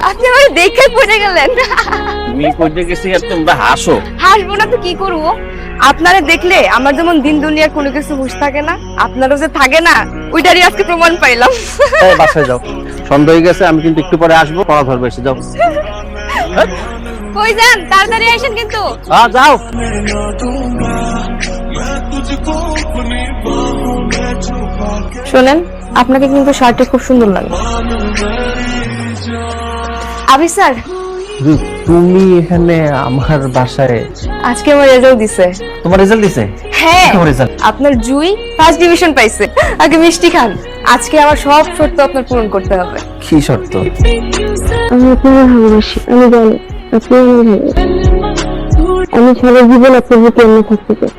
আপনি আমাকে দেখে পড়ে গেলেন। তুমি কইতে গেছি আর তোমরা হাসো। হাসবো না তো কি করবো? আপনারা দেখলে আমার যেমন দিন দুনিয়ার কোনো কিছু হুঁশ থাকে না, আপনারও যে থাকে না, ওইটারই আজকে প্রমাণ পাইলাম। এই বাসায় যাও, সন্ধ্যা হয়ে গেছে, আমি কিন্তু একটু পরে আসবো, পড়া ধরবে, এসে যাও। কই যান, তাড়াতাড়ি আসেন কিন্তু। যাও। শোনেন, আপনাকে কিন্তু শার্টে খুব সুন্দর লাগে। আবি স্যার, তুমি এখানে আমার বাসায়? আজকে আমার রেজাল্ট দিছে। তোমার রেজাল্ট দিছে? হ্যাঁ, কেমন রেজাল্ট? আপনার জুই ফার্স্ট ডিভিশন পাইছে। আগে মিষ্টি খান, আজকে আমার সব শর্ত আপনার পূরণ করতে হবে। কি শর্ত? আমি আপনাকে ভালোবাসি, আমি জানি আপনি আমি সারা জীবন আপনার বুকে এমনি থাকতে চাই।